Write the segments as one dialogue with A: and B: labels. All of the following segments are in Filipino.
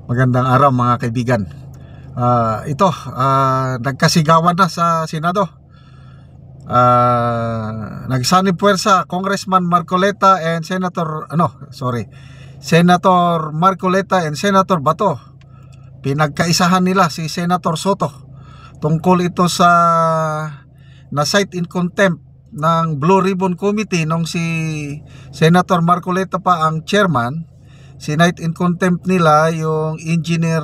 A: Magandang araw mga kaibigan. Nagkasigawan na sa Senado. Nagsanib puwersa Congressman Marcoleta and Senator Marcoleta and Senator Bato. Pinagkaisahan nila si Senator Soto tungkol ito sa na-cite in contempt ng Blue Ribbon Committee nung si Senator Marcoleta pa ang chairman. Sinight in contempt nila yung engineer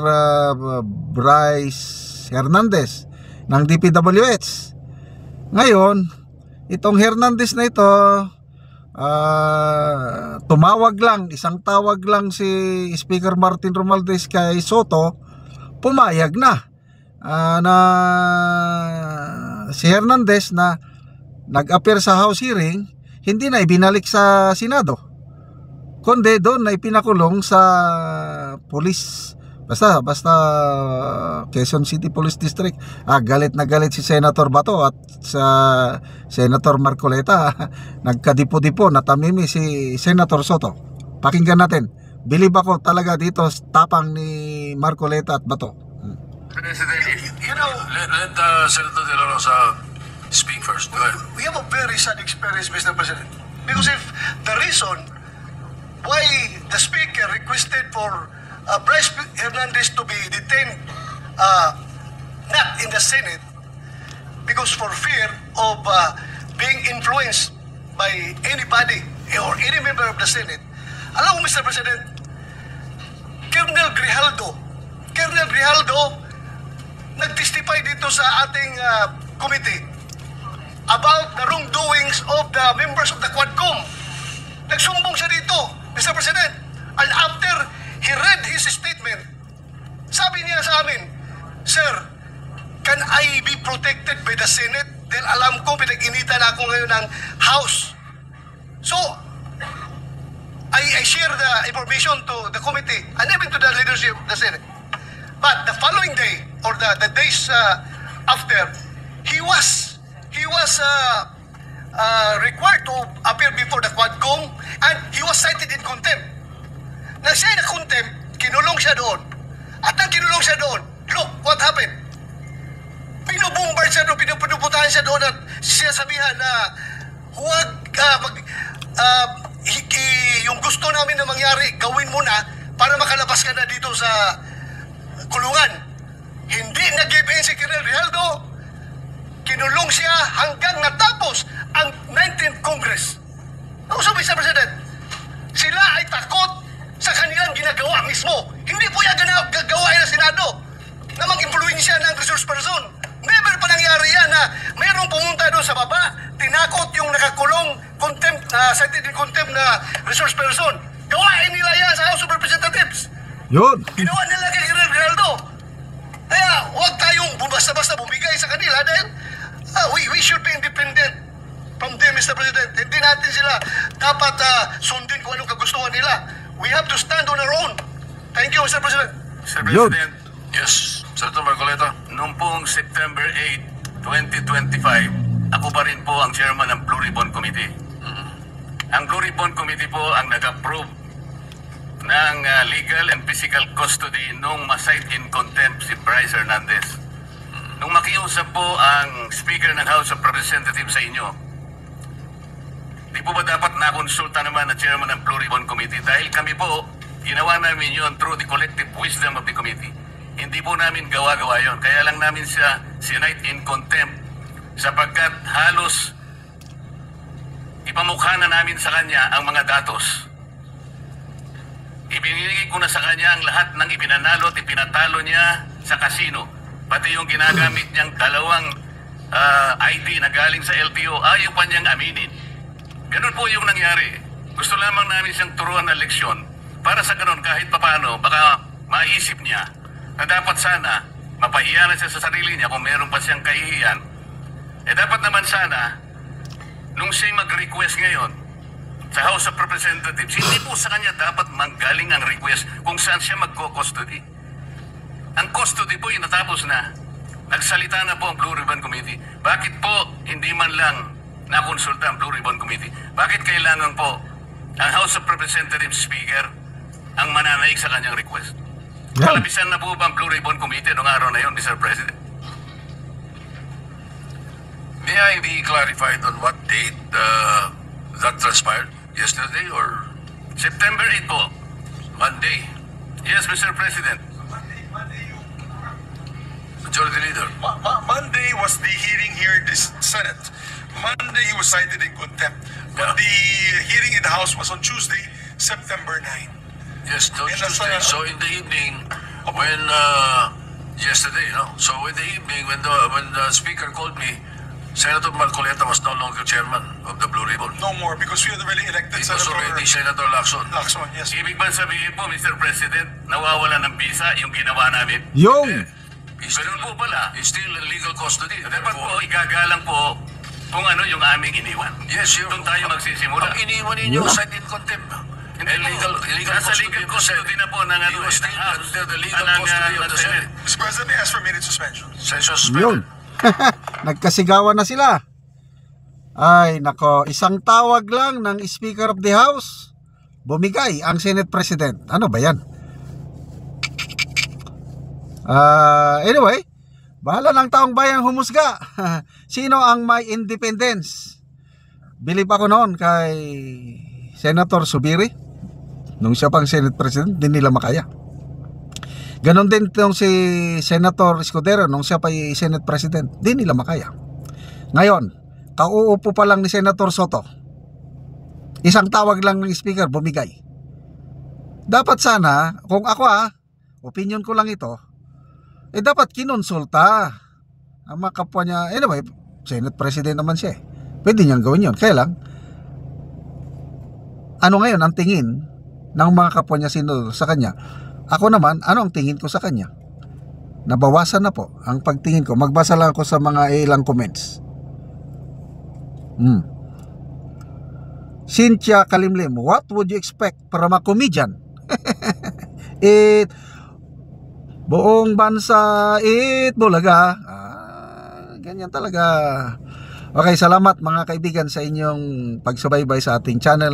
A: Bryce Hernandez ng DPWH. Ngayon, itong Hernandez na ito, isang tawag lang si Speaker Martin Romualdez kay Soto, pumayag na na si Hernandez na nag-appear sa House hearing, hindi na ibinalik sa Senado, kundi doon na ipinakulong sa police. Basta Quezon City Police District. Galit na galit si Senator Bato at sa Senator Marcoleta. Nagkadipo-dipo, natamimi si Senator Soto. Pakinggan natin. Bilib ako talaga dito tapang ni Marcoleta at Bato.
B: President, let Senator De La Rosa speak first. Go ahead.
C: We have a very sad experience, Mr. President. Because if the reason why the Speaker requested for Bryce Hernandez to be detained not in the Senate because for fear of being influenced by anybody or any member of the Senate. Alam mo, Mr. President, Colonel Grijaldo nag-testify dito sa ating committee about the wrongdoings of the members of the Quadcom. Nagsumbong siya dito, Mr. President, and after he read his statement, sabi niya sa amin, "Sir, can I be protected by the Senate? Dahil alam ko, pinag-initan ako ngayon ng House." So, I share the information to the committee and even to the leadership of the Senate. But the following day, or the days after, he was required to appear before the Quadcom and he was cited in contempt. Na siya na contempt, kinulong siya doon. At nang kinulong siya doon, look what happened. Pinubombard siya doon, pinuputahan siya doon at siya sabihan na huwag yung gusto namin na mangyari, gawin mo na para makalabas ka na dito sa kulungan. Hindi nag-give in si Colonel Grijaldo. Kinulong siya hanggang natapos ang 19th Congress. So, Mr. President, sila ay takot sa kanilang ginagawa mismo. Hindi po yan gagawa ng Senado na mag-impluensya ng resource person. Never pa nangyari yan na mayroong pumunta doon sa baba, tinakot yung nakakulong cited in contempt na resource person. Gawain nila yan sa House of Representatives.
A: Yun.
C: Ginawa nila kay Colonel Grijaldo. Kaya huwag tayong basta-basta bumigay sa kanila dahil we should be independent from them, Mr. President. Hindi natin sila dapat sundin kung anong kagustuhan nila. We have to stand on our own. Thank you, Mr. President.
B: Mr. President, yes, Senator Marcoleta. Noong pong September 8, 2025, ako pa rin po ang chairman ng Blue Ribbon Committee. Ang Blue Ribbon Committee po ang nag-approve ng legal and physical custody nung ma-cite in contempt si Bryce Hernandez. Nung makiusap po ang Speaker ng House of Representatives sa inyo, di po ba dapat nakonsulta naman ang chairman ng Blue Ribbon Committee? Dahil kami po, ginawa namin yun through the collective wisdom of the committee. Hindi po namin gawa-gawa yun. Kaya lang namin siya sinite in contempt sapagkat halos ipamukha na namin sa kanya ang mga datos. Ibinigay ko na sa kanya ang lahat ng ipinanalo at ipinatalo niya sa kasino. Pati yung ginagamit niyang dalawang ID na galing sa LTO, ayaw pa niyang aminin. Ganun po yung nangyari. Gusto lamang namin siyang turuan ng leksyon para sa ganun kahit papano baka maisip niya na dapat sana mapahiya na siya sa sarili niya kung meron pa siyang kahihiyan. Dapat naman sana nung siya mag-request ngayon sa House of Representatives, hindi po sa kanya dapat manggaling ang request kung saan siya magko-custody. Ang custody po yung natapos na. Nagsalita na po ang Blue Ribbon Committee. Bakit po hindi man lang nakonsulta ang Blue Ribbon Committee? Bakit kailangan po ang House of Representatives Speaker ang mananaig sa kanyang request?
A: Yan.
B: Palabisan na po ba ang Blue Ribbon Committee noong araw na yun, Mr. President?
D: May I be clarified on what date that transpired? Yesterday or
B: September 8 po.
D: Monday?
B: Yes, Mr. President.
D: Majority Leader.
E: Monday was the hearing here in the Senate. Monday he was cited in contempt. But the hearing in the House was on Tuesday, September 9.
D: Yes, no,
E: And that's,
D: Tuesday. So in the evening, when yesterday, no. So in the evening, when the speaker called me, Senator Marcoleta was no longer chairman of the Blue Ribbon.
E: No more because we had already elected
D: It was already Senator Lacson.
E: Lacson, yes.
B: Ibig ba sabihin po, Mr. President, nawawala ng visa yung ginawa namin?
A: Yung!
D: He's
B: Ganun
D: still,
B: po pala.
D: he's still in legal custody.
B: Dapat po, igagalang po kung ano yung aming iniwan.
D: Yes,
B: Doon tayo magsisimula.
D: Ang iniwan ninyo,
A: Yeah.
D: cited in contempt.
B: Hindi po. Nasa legal custody na po ng
D: He was still under the legal custody of the Senate.
E: Mr. President, they asked for immediate suspension.
D: Session
A: Yun.
D: suspended.
A: Nagkasigawan na sila. Ay, nako. Isang tawag lang ng Speaker of the House. Bumigay ang Senate President. Ano ba yan? Anyway, bahala ng taong bayan humusga. Sino ang may independence? Bilib ako noon kay Senator Subiri. Nung siya pang Senate President, di nila makaya. Ganon din itong si Senator Escudero nung siya pa Senate President, di nila makaya. Ngayon, kauupo pa lang ni Senator Soto. Isang tawag lang ng speaker, bumigay. Dapat sana, kung ako opinion ko lang ito, dapat kinonsulta ang mga kapwa niya. Anyway, Senate President naman siya. Pwede niyang gawin yun. Kaya lang, ano ngayon ang tingin ng mga kapwa niya sa kanya? Ako naman, ano ang tingin ko sa kanya? Nabawasan na po ang pagtingin ko. Magbasa lang ako sa mga ilang comments. Cynthia Kalimlim, what would you expect from a comedian? Buong bansa, Bulaga. Ganyan talaga. Okay, salamat mga kaibigan sa inyong pagsubaybay sa ating channel.